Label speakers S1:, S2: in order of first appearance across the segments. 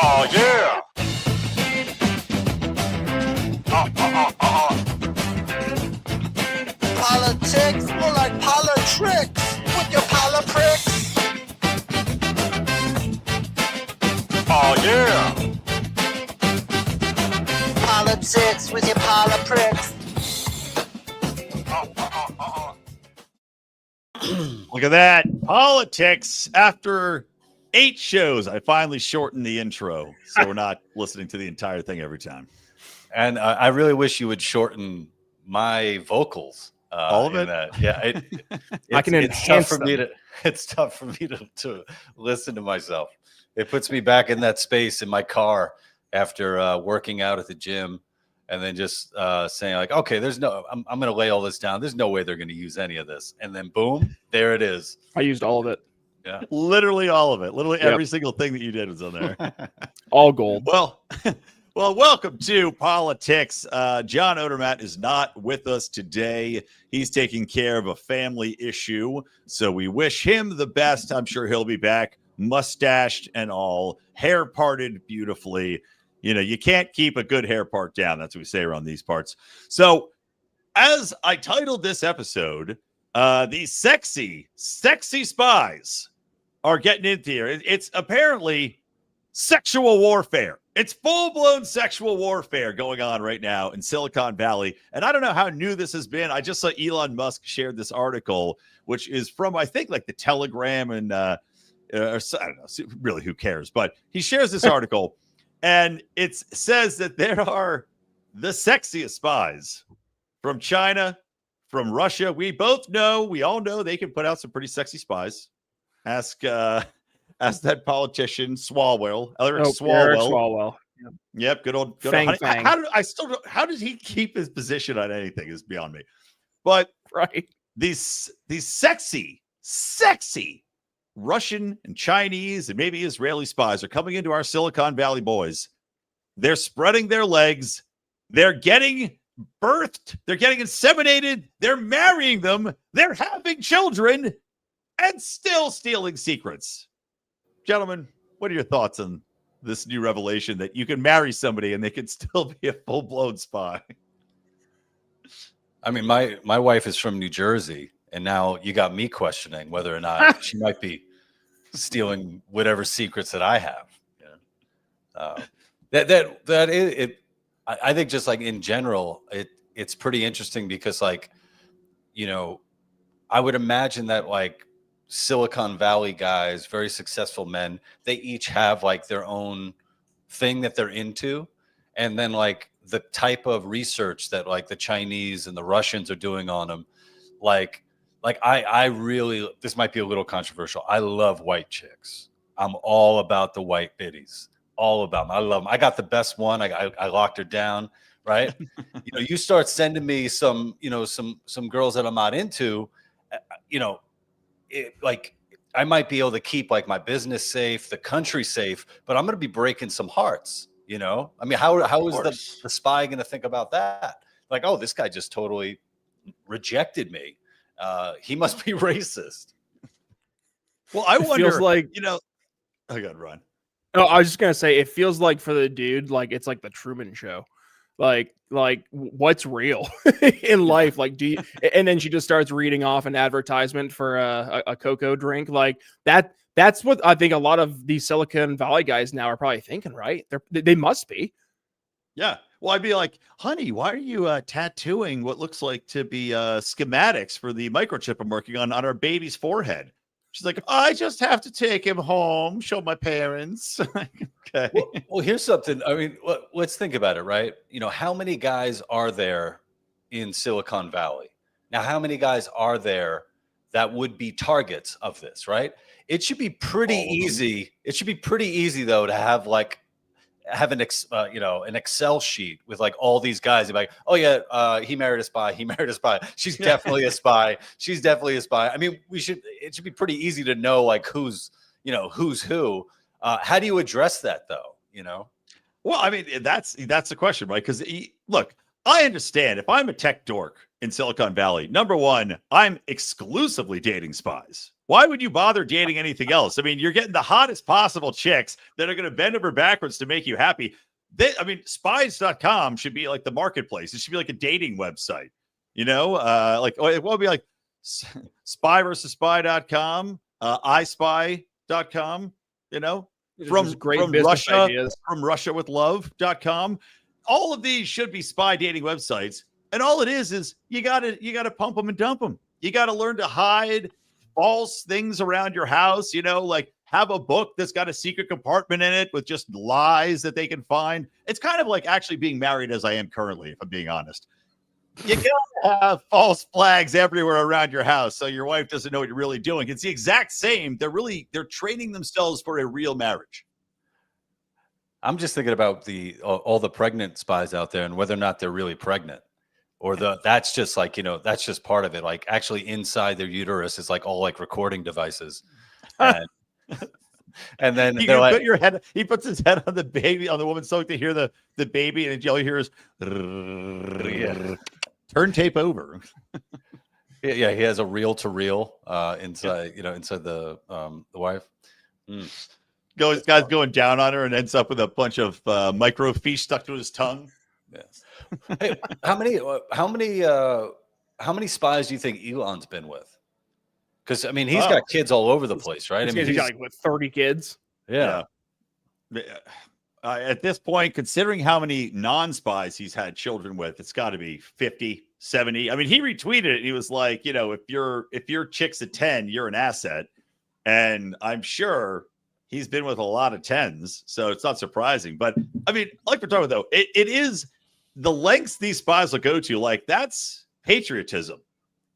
S1: Oh, yeah.
S2: Politics, more like politricks with your polipricks.
S1: Oh, yeah.
S2: Politics with your polipricks.
S3: Look at that. Politics. After 8 shows, I finally shortened the intro, so we're not listening to the entire thing every time.
S4: And I really wish you would shorten my vocals.
S3: All of it?
S4: Yeah,
S5: I can
S4: it's tough for me to. It's tough for me to listen to myself. It puts me back in that space in my car after working out at the gym, and then just saying like, okay, I'm going to lay all this down. There's no way they're going to use any of this, and then boom, there it is.
S5: I used all of it.
S4: Yeah,
S3: Literally all of it. Literally every single thing that you did was on there.
S5: All gold.
S3: Well, welcome to Politics. John Odermatt is not with us today. He's taking care of a family issue, so we wish him the best. I'm sure he'll be back, mustached and all, hair parted beautifully. You know, you can't keep a good hair part down. That's what we say around these parts. So, as I titled this episode, these sexy spies are getting into here. It's apparently sexual warfare. It's full-blown sexual warfare going on right now in Silicon Valley. And I don't know how new this has been. I just saw Elon Musk shared this article, which is from, I think, like the Telegram and I don't know, really, who cares? But he shares this article, and it says that there are the sexiest spies from China, from Russia. We all know they can put out some pretty sexy spies. Ask that politician Swalwell, Eric Swalwell. Yep, good old
S5: Fang.
S3: How did he keep his position on anything is beyond me. But
S5: Right.
S3: These sexy Russian and Chinese and maybe Israeli spies are coming into our Silicon Valley boys. They're spreading their legs. They're getting birthed. They're getting inseminated. They're marrying them. They're having children and still stealing secrets. Gentlemen, what are your thoughts on this new revelation that you can marry somebody and they can still be a full-blown spy?
S4: I mean, my wife is from New Jersey, and now you got me questioning whether or not she might be stealing whatever secrets that I have. I think just like in general, it's pretty interesting because, like, you know, I would imagine that like Silicon Valley guys, very successful men, they each have like their own thing that they're into, and then like the type of research that like the Chinese and the Russians are doing on them, like I really, this might be a little controversial. I love white chicks. I'm all about the white biddies. All about them. I love them. I got the best one. I locked her down, right? You know, you start sending me some girls that I'm not into, like I might be able to keep like my business safe, the country safe, but I'm going to be breaking some hearts, you know? I mean, how is the spy going to think about that? Like, oh, this guy just totally rejected me. He must be racist.
S3: Well, I wonder,
S5: feels like,
S3: oh God, Ron.
S5: Oh, I was just gonna say, it feels like for the dude, like it's like the Truman Show, like what's real in life? Like, do you? And then she just starts reading off an advertisement for a cocoa drink, like that. That's what I think a lot of these Silicon Valley guys now are probably thinking, right? They must be.
S3: Yeah. Well, I'd be like, honey, why are you tattooing what looks like to be schematics for the microchip I'm working on our baby's forehead? She's like, I just have to take him home, show my parents. Okay.
S4: Well, here's something. I mean, let's think about it, right? You know, how many guys are there in Silicon Valley? Now, how many guys are there that would be targets of this, right? It should be pretty easy. It should be pretty easy, though, to have an Excel sheet with like all these guys. You're like, oh yeah, he married a spy. He married a spy. She's definitely a spy. She's definitely a spy. I mean, it should be pretty easy to know like who's who. How do you address that though? You know?
S3: Well, I mean, that's the question, right? Because look, I understand if I'm a tech dork in Silicon Valley, number one, I'm exclusively dating spies. Why would you bother dating anything else? I mean, you're getting the hottest possible chicks that are going to bend over backwards to make you happy. Spies.com should be like the marketplace. It should be like a dating website, like it will be like spy-versus-spy.com, ispy.com, from Russia with love.com. All of these should be spy dating websites. And all it is you gotta pump them and dump them. You got to learn to hide false things around your house, like have a book that's got a secret compartment in it with just lies that they can find. It's kind of like actually being married as I am currently, if I'm being honest. You gotta have false flags everywhere around your house so your wife doesn't know what you're really doing. It's the exact same. They're training themselves for a real marriage.
S4: I'm just thinking about all the pregnant spies out there and whether or not they're really pregnant, or that's just like, that's just part of it. Like actually inside their uterus is like all like recording devices. And then
S3: he puts his head on the baby, on the woman's stomach to hear the baby, and all you hear is turn tape over.
S4: Yeah, he has a reel to reel inside, inside the wife.
S3: Guy's going down on her and ends up with a bunch of microfiche stuck to his tongue.
S4: Yes. Hey, how many spies do you think Elon's been with? Because I mean, he's got kids all over the place, right? I mean,
S5: he's got like 30 kids.
S4: Yeah.
S3: At this point, considering how many non-spies he's had children with, it's got to be 50, 70. I mean, he retweeted it. And he was like, if your chick's a 10, you're an asset. And I'm sure he's been with a lot of 10s, so it's not surprising. But I mean, like we're talking about, though, it is the lengths these spies will go to. Like, that's patriotism.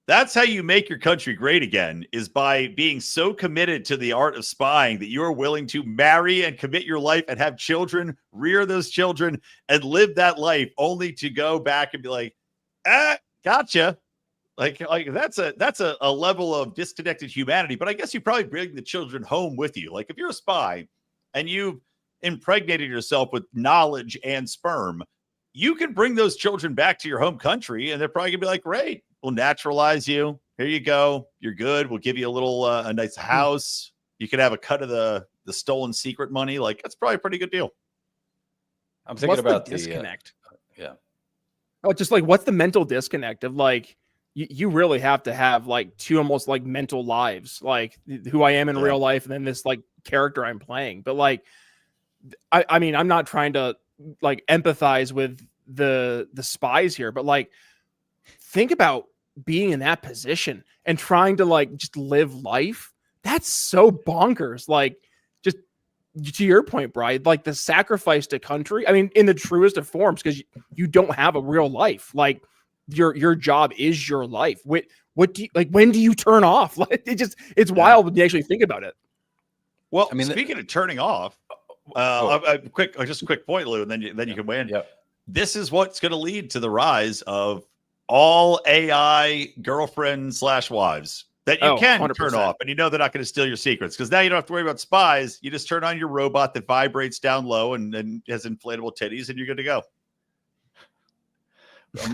S3: That's how you make your country great again, is by being so committed to the art of spying that you are willing to marry and commit your life and have children, rear those children, and live that life only to go back and be like, gotcha. Like that's a level of disconnected humanity. But I guess you probably bring the children home with you. Like if you're a spy and you've impregnated yourself with knowledge and sperm, you can bring those children back to your home country, and they're probably gonna be like, great, we'll naturalize you. Here you go. You're good. We'll give you a little a nice house. You can have a cut of the stolen secret money. Like that's probably a pretty good deal.
S4: I'm thinking about
S5: the disconnect.
S4: Just
S5: like what's the mental disconnect of like you really have to have like two almost like mental lives, like who I am in real life and then this like character I'm playing. But like I mean, I'm not trying to like empathize with the spies here, but like think about being in that position and trying to like just live life. That's so bonkers. Like just to your point, Brian, like the sacrifice to country. I mean, in the truest of forms, because you don't have a real life. Like your job is your life. What do you like? When do you turn off? Like it's wild when you actually think about it.
S3: Well, I mean, speaking of turning off, just a quick point, Lou, and then you can weigh in.
S4: Yep.
S3: This is what's going to lead to the rise of all AI girlfriend/wives that you can
S5: 100%.
S3: turn off, and they're not going to steal your secrets, because now you don't have to worry about spies. You just turn on your robot that vibrates down low and has inflatable titties, and you're good to go.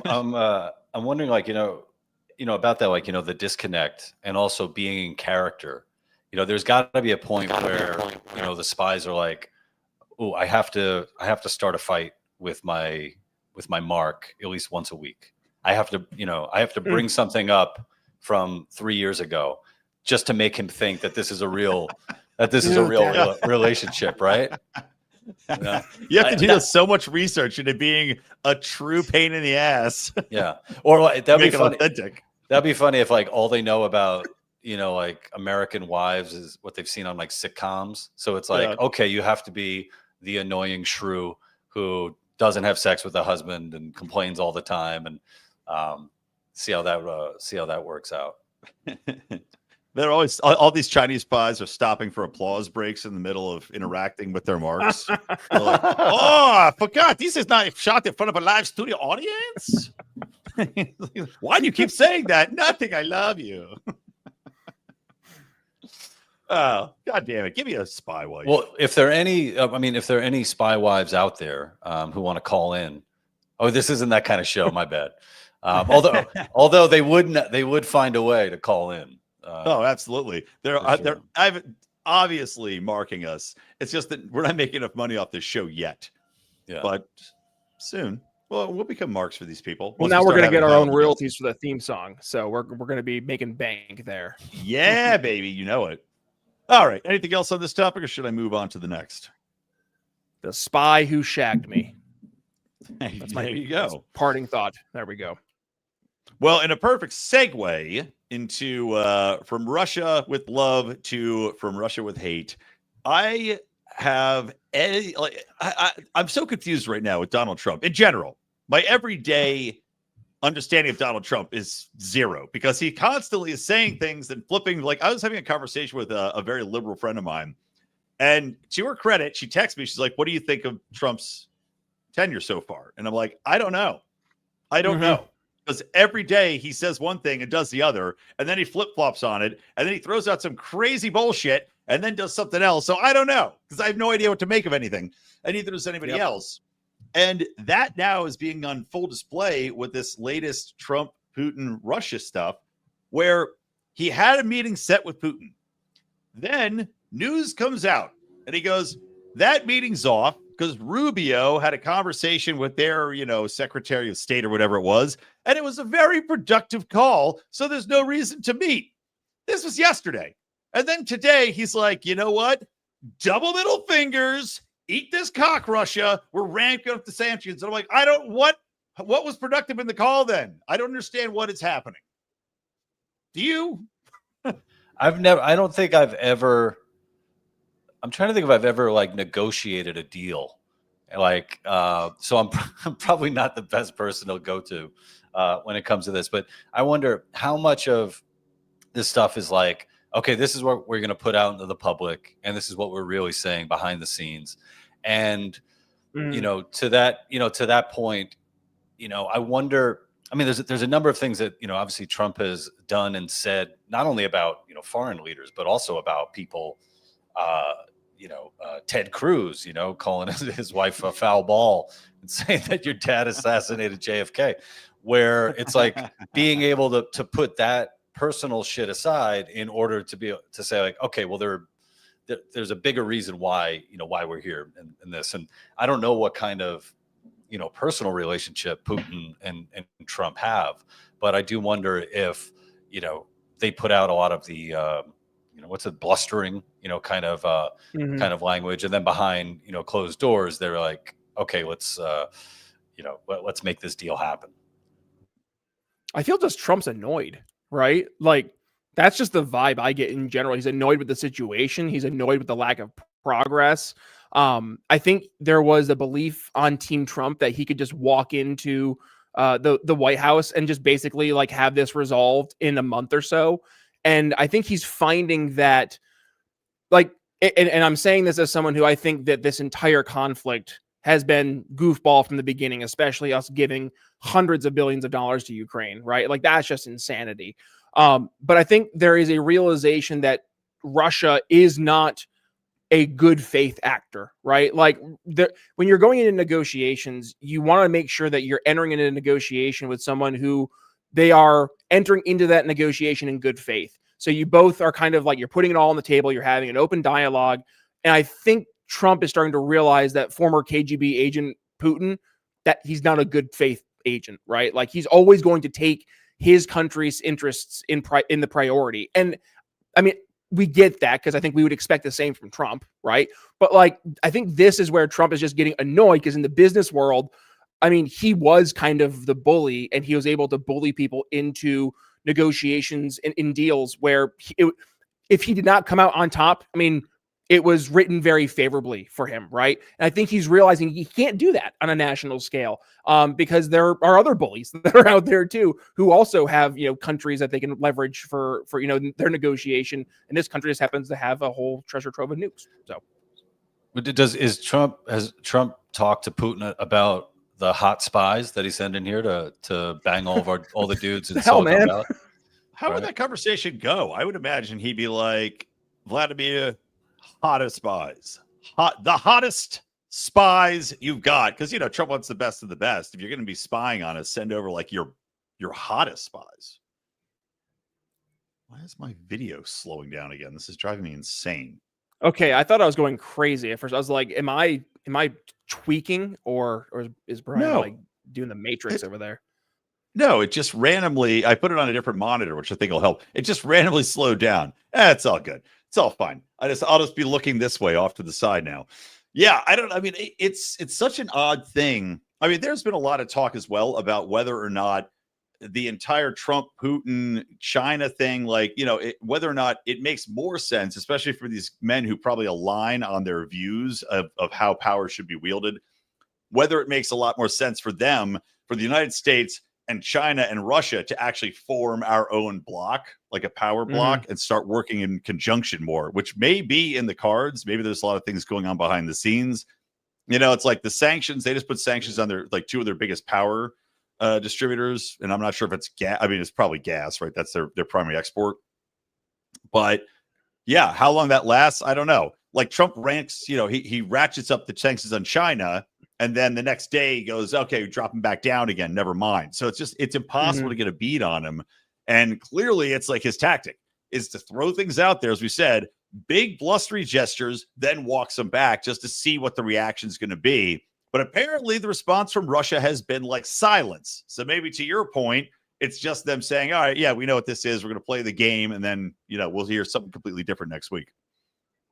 S4: I'm wondering, like, about that, like, the disconnect and also being in character. There's got to be a point where, the spies are like, oh, I have to start a fight with my Mark at least once a week. I have to bring something up from 3 years ago just to make him think that this is a real relationship, right?
S3: You have to do so much research into being a true pain in the ass.
S4: Yeah. Or like, that'd
S3: make
S4: be
S3: it
S4: funny.
S3: authentic.
S4: That'd be funny if like all they know about, like American wives is what they've seen on like sitcoms. So it's like, okay, you have to be the annoying shrew who doesn't have sex with the husband and complains all the time, and see how that works out.
S3: They're always all these Chinese spies are stopping for applause breaks in the middle of interacting with their marks. They're like, oh, I forgot. This is not shot in front of a live studio audience. Why do you keep saying that? Nothing. I love you. Oh, God damn it. Give me a spy wife.
S4: Well, if there are any spy wives out there who want to call in. Oh, this isn't that kind of show. My bad. Although they would find a way to call in.
S3: Oh, absolutely. They're I've obviously marking us. It's just that we're not making enough money off this show yet.
S4: Yeah.
S3: But soon, well, we'll become marks for these people.
S5: Well,
S3: Once
S5: now
S3: we
S5: we're
S3: start
S5: going to get
S3: having
S5: our own
S3: valid guests.
S5: royalties for the theme song. So we're going to be making bank there.
S3: Yeah, baby, you know it. All right. Anything else on this topic, or should I move on to the next?
S5: The spy who shagged me.
S3: That's
S5: my
S3: there you go.
S5: Parting thought. There we go.
S3: Well, in a perfect segue into from Russia with love to from Russia with hate, I have I'm so confused right now with Donald Trump in general. My everyday understanding of Donald Trump is zero because he constantly is saying things and flipping. Like I was having a conversation with a very liberal friend of mine, and to her credit, she texted me. She's like, "What do you think of Trump's tenure so far?" And I'm like, "I don't know. I don't know." Because every day he says one thing and does the other, and then he flip-flops on it, and then he throws out some crazy bullshit and then does something else. So I don't know, because I have no idea what to make of anything, and neither does anybody else. And that now is being on full display with this latest Trump, Putin, Russia stuff, where he had a meeting set with Putin. Then news comes out, and he goes, that meeting's off because Rubio had a conversation with their, Secretary of State or whatever it was, and it was a very productive call, so there's no reason to meet. This was yesterday. And then today, he's like, you know what? Double middle fingers, eat this cock, Russia. We're ramping up the sanctions. And I'm like, what was productive in the call then? I don't understand what is happening. Do you?
S4: I'm trying to think if I've ever like negotiated a deal. So I'm probably not the best person to go to when it comes to this, but I wonder how much of this stuff is like, okay, this is what we're going to put out into the public, and this is what we're really saying behind the scenes. And, to that point, I wonder, I mean, there's a number of things that, obviously Trump has done and said, not only about, foreign leaders, but also about people, Ted Cruz, calling his wife a foul ball and saying that your dad assassinated JFK, where it's like being able to put that personal shit aside in order to be able to say like, okay, well, there's a bigger reason why, why we're here in this. And I don't know what kind of, personal relationship Putin and Trump have, but I do wonder if, they put out a lot of the, what's it, blustering, kind of language. And then behind, closed doors, they're like, okay, let's make this deal happen.
S5: I feel just Trump's annoyed, right? Like that's just the vibe I get in general. He's annoyed with the situation. He's annoyed with the lack of progress. I think there was a belief on Team Trump that he could just walk into the White House and just basically like have this resolved in a month or so. And I think he's finding that like, and I'm saying this as someone who I think that this entire conflict has been goofball from the beginning, especially us giving hundreds of billions of dollars to Ukraine, right? Like that's just insanity. But I think there is a realization that Russia is not a good faith actor, right? Like when you're going into negotiations, you want to make sure that you're entering into a negotiation with someone who they are entering into that negotiation in good faith. So you both are kind of like, you're putting it all on the table. You're having an open dialogue. And I think Trump is starting to realize that former KGB agent Putin, that he's not a good faith agent, right? Like he's always going to take his country's interests in the priority. And I mean, we get that because I think we would expect the same from Trump, right? But like, I think this is where Trump is just getting annoyed because in the business world, I mean, he was kind of the bully and he was able to bully people into negotiations and in deals where if he did not come out on top, I mean, it was written very favorably for him, right? And I think he's realizing he can't do that on a national scale because there are other bullies that are out there too who also have, countries that they can leverage for their negotiation. And this country just happens to have a whole treasure trove of nukes. So,
S4: has Trump talked to Putin about the hot spies that he sent in here to bang all the dudes in Silicon Valley?
S3: How would that conversation go? I would imagine he'd be like, Vladimir, hottest spies, the hottest spies you've got. Because, Trump wants the best of the best. If you're going to be spying on us, send over like your hottest spies. Why is my video slowing down again? This is driving me insane.
S5: Okay, I thought I was going crazy at first. I was like, am I tweaking or is Brian
S3: No.
S5: like doing the Matrix over there?
S3: No, it just randomly, I put it on a different monitor, which I think will help. It just randomly slowed down. It's all good. It's all fine. I'll just be looking this way off to the side now. Yeah, it's such an odd thing. I mean, there's been a lot of talk as well about whether or not the entire Trump, Putin, China thing, like, whether or not it makes more sense, especially for these men who probably align on their views of how power should be wielded, whether it makes a lot more sense for them, for the United States and China and Russia to actually form our own block, like a power block, and start working in conjunction more, which may be in the cards. Maybe there's a lot of things going on behind the scenes. It's like the sanctions, they just put sanctions on their, like, two of their biggest power distributors. And I'm not sure if it's gas. I mean, it's probably gas, right? That's their primary export. But yeah, how long that lasts, I don't know. Like Trump ranks, he ratchets up the sanctions on China, and then the next day he goes, okay, drop him back down again. Never mind. So it's impossible to get a beat on him. And clearly it's like his tactic is to throw things out there, as we said, big blustery gestures, then walks them back just to see what the reaction is going to be. But apparently the response from Russia has been like silence. So maybe to your point, it's just them saying, all right, yeah, we know what this is. We're going to play the game. And then, we'll hear something completely different next week.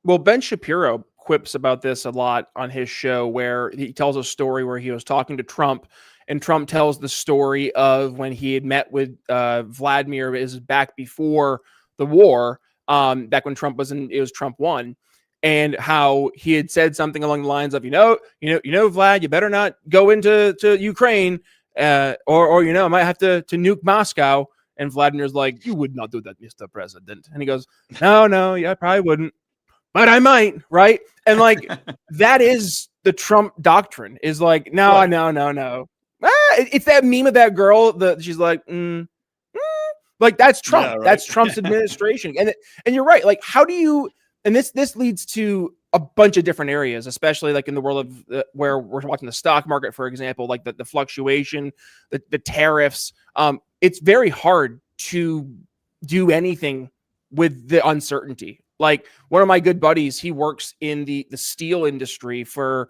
S5: Well, Ben Shapiro quips about this a lot on his show, where he tells a story where he was talking to Trump, and Trump tells the story of when he had met with Vladimir back before the war, back when it was Trump 1, and how he had said something along the lines of, Vlad, you better not go into Ukraine, or I might have to nuke Moscow. And Vladimir's like, you would not do that, Mr. President. And he goes, no, yeah, I probably wouldn't, but I might, right? And like, that is the Trump doctrine, is like, no. It's that meme of that girl that she's like, like, that's Trump. Yeah, right. That's Trump's administration. And you're right. Like, how do you, and this leads to a bunch of different areas, especially like in the world of where we're watching the stock market, for example, like the fluctuation, the tariffs. It's very hard to do anything with the uncertainty. Like, one of my good buddies, he works in the steel industry for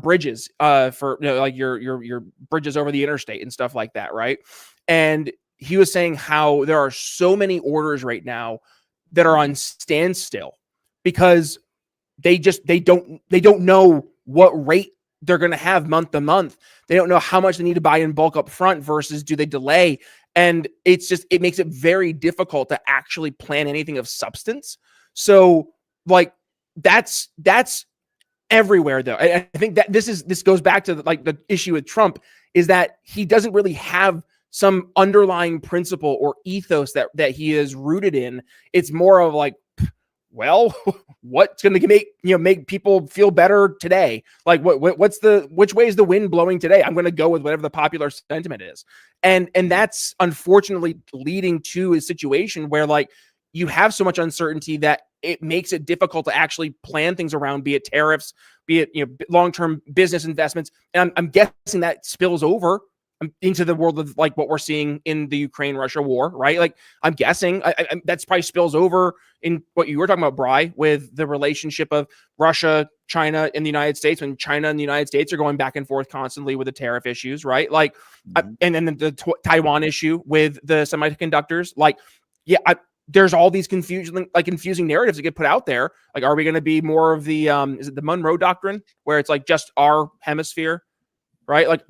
S5: bridges, for like your bridges over the interstate and stuff like that, right? And he was saying how there are so many orders right now that are on standstill because they don't know what rate they're going to have month to month. They don't know how much they need to buy in bulk up front versus do they delay. And it makes it very difficult to actually plan anything of substance. So like that's everywhere though. I think that this goes back to the issue with Trump, is that he doesn't really have some underlying principle or ethos that he is rooted in. It's more of like, well, what's going to make people feel better today? Like which way is the wind blowing today? I'm going to go with whatever the popular sentiment is. And that's unfortunately leading to a situation where like you have so much uncertainty that it makes it difficult to actually plan things around, be it tariffs, be it, long-term business investments. And I'm guessing that spills over into the world of like what we're seeing in the Ukraine-Russia war, right? Like I'm guessing that's probably spills over in what you were talking about, Bri, with the relationship of Russia, China, and the United States, when China and the United States are going back and forth constantly with the tariff issues, right? Like, and then the Taiwan issue with the semiconductors, like, yeah, there's all these confusing narratives that get put out there. Like, are we going to be more of the, is it the Monroe Doctrine, where it's like just our hemisphere, right? Like,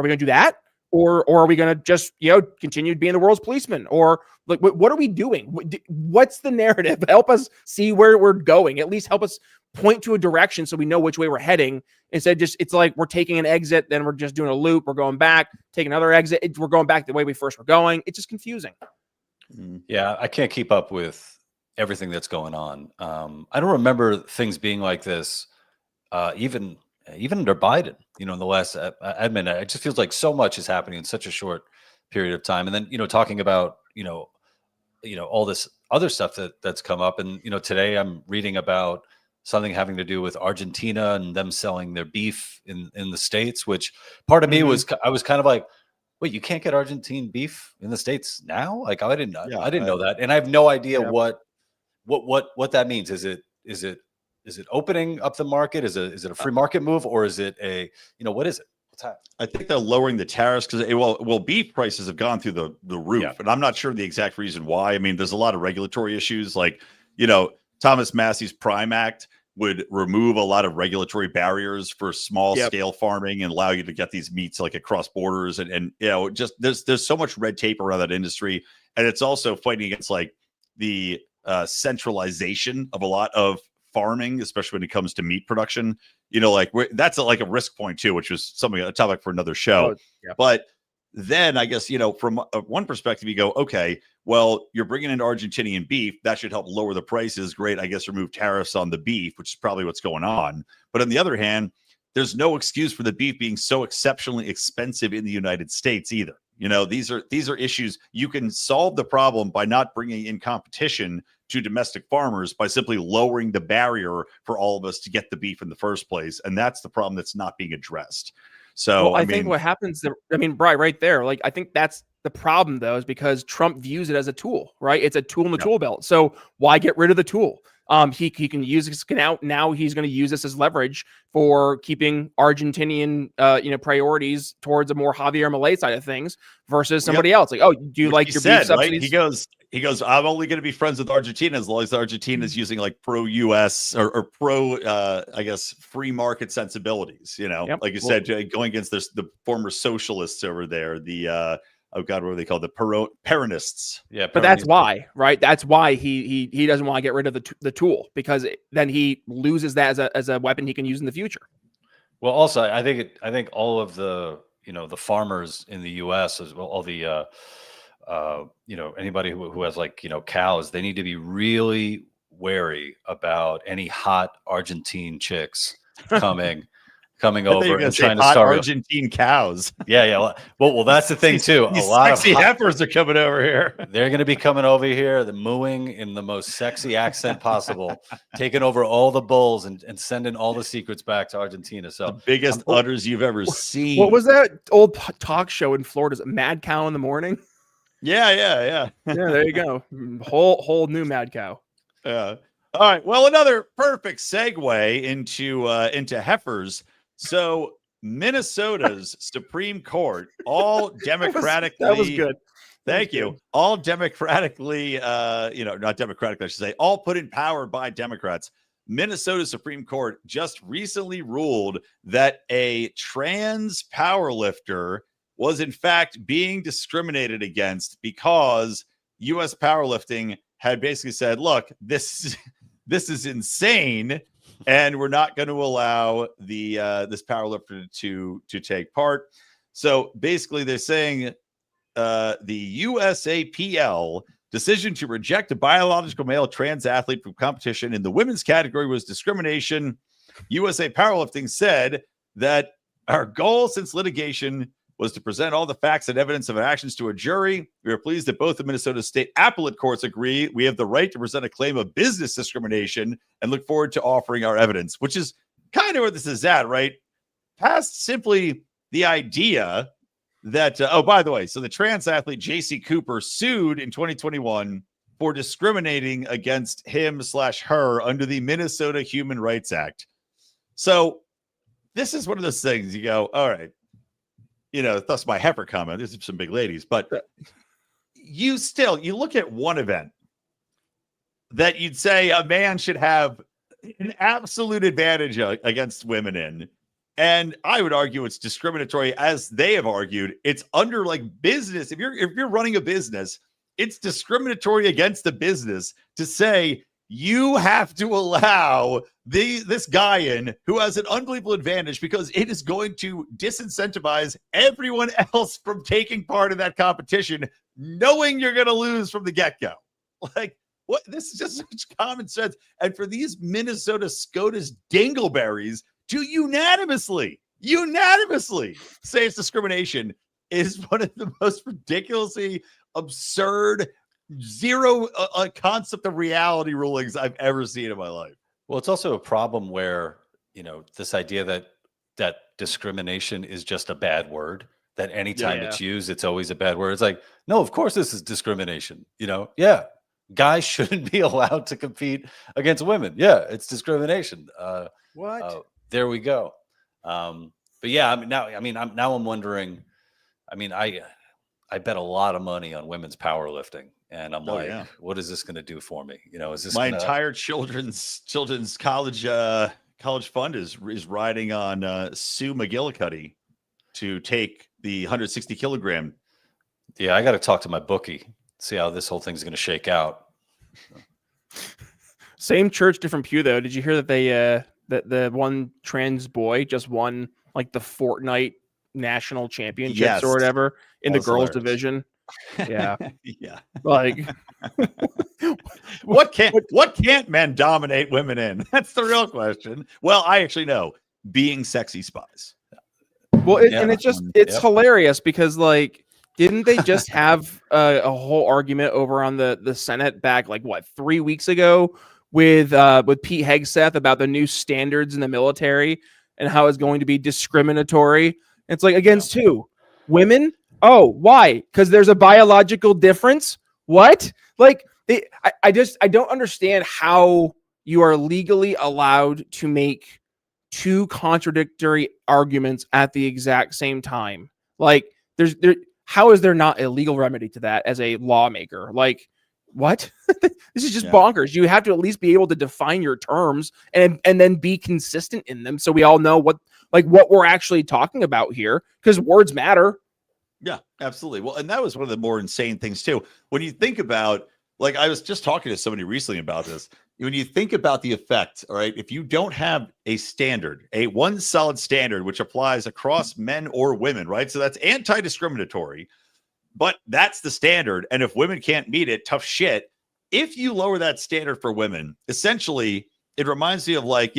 S5: are we going to do that? Or are we going to just, continue being the world's policeman? Or like, what are we doing? What's the narrative? Help us see where we're going. At least help us point to a direction so we know which way we're heading. Instead, it's like we're taking an exit, then we're just doing a loop. We're going back, taking another exit. We're going back the way we first were going. It's just confusing.
S4: Yeah, I can't keep up with everything that's going on. I don't remember things being like this, even under Biden, in the last admin. It just feels like so much is happening in such a short period of time. And then, talking about, all this other stuff that's come up. And, today I'm reading about something having to do with Argentina and them selling their beef in the States, which part of me I was kind of like, Wait, you can't get Argentine beef in the States now? Like I didn't
S3: Yeah,
S4: know that, and I have no idea
S5: Yeah.
S4: what that means. Is it opening up the market? Is it a free market move, or is it a what is it? What's happening?
S3: I think they're lowering the tariffs because well, beef prices have gone through the roof,
S4: Yeah.
S3: and I'm not sure the exact reason why. I mean, there's a lot of regulatory issues, like Thomas Massey's Prime Act would remove a lot of regulatory barriers for small scale farming and allow you to get these meats like across borders, and just there's so much red tape around that industry, and it's also fighting against like the centralization of a lot of farming, especially when it comes to meat production. That's like a risk point too, which was a topic for another show. But then I guess from one perspective you go, okay, well, you're bringing in Argentinian beef, that should help lower the prices. Great, I guess remove tariffs on the beef, which is probably what's going on. But on the other hand, there's no excuse for the beef being so exceptionally expensive in the United States either. These are issues. You can solve the problem by not bringing in competition to domestic farmers by simply lowering the barrier for all of us to get the beef in the first place. And that's the problem that's not being addressed. So
S5: I think what happens there, Brian, right there, like I think that's the problem though, is because Trump views it as a tool, right? It's a tool in the tool belt. So why get rid of the tool? He can use this out now. He's going to use this as leverage for keeping Argentinian, priorities towards a more Javier Milei side of things versus somebody else. Like, oh, do you like your beef subsidies?
S3: Right? He goes, I'm only going to be friends with Argentina as long as Argentina is using like pro-US or pro, I guess, free market sensibilities. Like you said, going against the former socialists over there, the oh God, what are they called? The Peronists.
S4: Yeah,
S5: but that's why, right? That's why he doesn't want to get rid of the tool, because then he loses that as a weapon he can use in the future.
S4: Well, also, I think all of the the farmers in the U.S. as well, all the anybody who has like cows, they need to be really wary about any hot Argentine chicks coming over and trying to start
S3: Argentine cows.
S4: Yeah. Well, that's the thing too. A lot of
S3: sexy heifers are coming over here.
S4: They're going to be coming over here, the mooing in the most sexy accent possible, taking over all the bulls and sending all the secrets back to Argentina. So
S3: the biggest udders you've ever seen.
S5: What was that old talk show in Florida? Is it Mad Cow in the Morning?
S3: Yeah.
S5: Yeah, there you go. Whole new Mad Cow.
S3: Yeah. All right. Well, another perfect segue into heifers. So Minnesota's Supreme Court, all democratically.
S5: That was good.
S3: Thank you. All democratically, not democratically, I should say, all put in power by Democrats. Minnesota Supreme Court just recently ruled that a trans powerlifter was in fact being discriminated against because U.S. powerlifting had basically said, look, this is insane, and we're not going to allow this powerlifter to take part. So basically they're saying the USAPL decision to reject a biological male trans athlete from competition in the women's category was discrimination. USA Powerlifting said that our goal since litigation was to present all the facts and evidence of our actions to a jury. We are pleased that both the Minnesota State Appellate Courts agree we have the right to present a claim of business discrimination and look forward to offering our evidence, which is kind of where this is at, right? Past simply the idea that, by the way, so the trans athlete J.C. Cooper sued in 2021 for discriminating against him/her under the Minnesota Human Rights Act. So this is one of those things you go, all right, thus my heifer comment. There's some big ladies, but you look at one event that you'd say a man should have an absolute advantage against women in. And I would argue it's discriminatory, as they have argued. It's under like business. If you're running a business, it's discriminatory against the business to say you have to allow this guy in who has an unbelievable advantage because it is going to disincentivize everyone else from taking part in that competition, knowing you're going to lose from the get-go. Like, what? This is just such common sense. And for these Minnesota SCOTUS dingleberries to unanimously say it's discrimination is one of the most ridiculously absurd, zero concept of reality rulings I've ever seen in my life.
S4: Well, it's also a problem where, this idea that discrimination is just a bad word, that anytime
S5: Yeah.
S4: it's used, it's always a bad word. It's like, no, of course this is discrimination. Yeah, guys shouldn't be allowed to compete against women. Yeah, it's discrimination.
S5: What?
S4: There we go. But yeah, I'm wondering. I mean, I bet a lot of money on women's powerlifting, and I'm what is this going to do for me? Is this
S3: my entire children's college fund is riding on Sue McGillicuddy to take the 160 kilogram.
S4: Yeah, I got to talk to my bookie, see how this whole thing's going to shake out.
S5: Same church, different pew, though. Did you hear that they that the one trans boy just won like the Fortnite national championships or whatever in the girls' division? Yeah,
S3: Yeah.
S5: like
S3: what can't men dominate women in? That's the real question. Well, I actually know, being sexy spies.
S5: Well, and it's hilarious because like, didn't they just have a whole argument over on the Senate back like 3 weeks ago with Pete Hegseth about the new standards in the military and how it's going to be discriminatory? It's like against who? Women? Oh, why? Because there's a biological difference? What? Like I don't understand how you are legally allowed to make two contradictory arguments at the exact same time. Like how is there not a legal remedy to that as a lawmaker? Like, what? This is just bonkers. You have to at least be able to define your terms and then be consistent in them so we all know what we're actually talking about here, because words matter.
S3: Yeah, absolutely. Well, and that was one of the more insane things too. When you think about, like, I was just talking to somebody recently about this. When you think about the effect, all right, if you don't have a standard, a one solid standard, which applies across men or women, right? So that's anti-discriminatory, but that's the standard. And if women can't meet it, tough shit. If you lower that standard for women, essentially, it reminds me of like,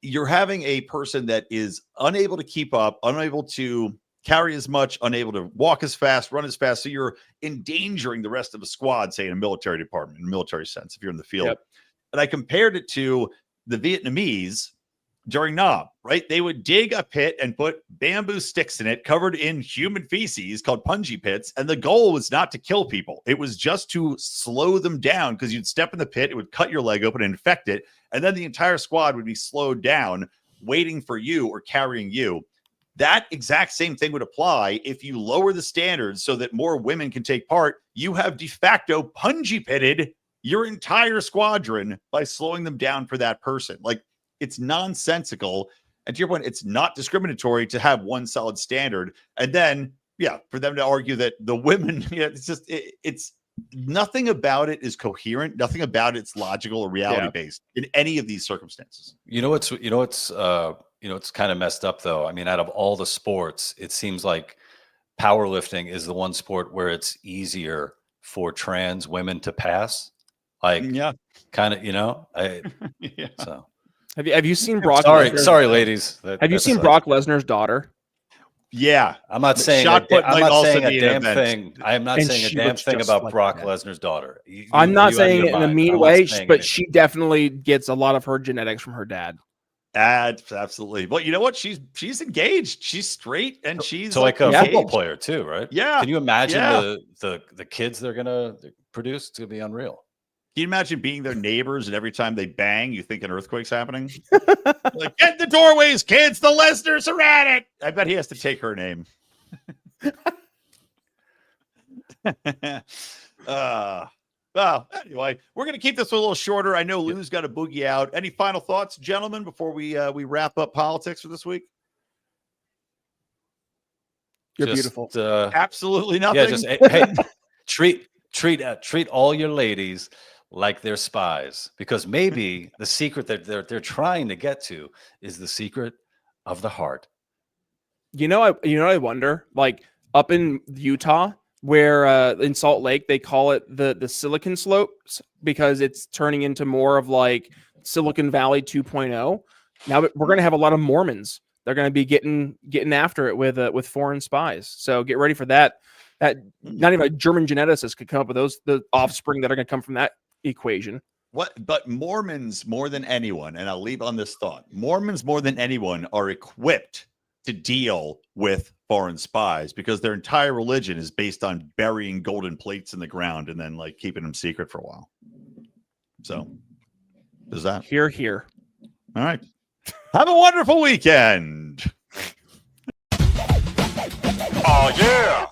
S3: you're having a person that is unable to keep up, unable to carry as much, unable to walk as fast, run as fast. So you're endangering the rest of the squad, say in a military department, in a military sense, if you're in the field.
S5: Yep.
S3: And I compared it to the Vietnamese during Nam, right? They would dig a pit and put bamboo sticks in it covered in human feces called punji pits. And the goal was not to kill people. It was just to slow them down, because you'd step in the pit, it would cut your leg open and infect it. And then the entire squad would be slowed down, waiting for you or carrying you. That exact same thing would apply if you lower the standards so that more women can take part. You have de facto punji pitted your entire squadron by slowing them down for that person. Like, it's nonsensical. And to your point, it's not discriminatory to have one solid standard. And then, for them to argue that the women, it's just, it's nothing about it is coherent. Nothing about it's logical or reality based in any of these circumstances.
S4: It's kind of messed up though. I mean, out of all the sports, it seems like powerlifting is the one sport where it's easier for trans women to pass. Like, kind of, So
S5: have you seen Brock?
S4: Sorry, ladies.
S5: Have you seen Brock Lesnar's daughter?
S3: Yeah,
S4: I'm not saying
S3: a
S4: damn thing. I am not saying a damn thing about Brock Lesnar's daughter.
S5: I'm not saying it in a mean way, but she definitely gets a lot of her genetics from her dad.
S3: Absolutely. Well, you know what? She's engaged. She's straight, and she's
S4: like a football player too, right?
S3: Yeah.
S4: Can you imagine the kids they're gonna produce? It's gonna be unreal.
S3: Can you imagine being their neighbors and every time they bang, you think an earthquake's happening? Like, get in the doorways, kids. The Lesners are at it. I bet he has to take her name. Well, anyway, we're going to keep this a little shorter. I know Lou's got a boogie out. Any final thoughts, gentlemen, before we wrap up politics for this week?
S5: You're beautiful.
S3: Absolutely nothing.
S4: Yeah, just hey, treat all your ladies like they're spies, because maybe the secret that they're trying to get to is the secret of the heart.
S5: I wonder, like up in Utah, where in Salt Lake they call it the Silicon Slopes, because it's turning into more of like Silicon Valley 2.0. Now we're going to have a lot of Mormons. They're going to be getting after it with foreign spies. So get ready for that. That not even a German geneticist could come up with the offspring that are going to come from that equation.
S3: But Mormons more than anyone, and I'll leave on this thought, Mormons more than anyone are equipped to deal with foreign spies because their entire religion is based on burying golden plates in the ground and then like keeping them secret for a while. So does that?
S5: Here, here.
S3: All right. Have a wonderful weekend.
S1: Oh, yeah.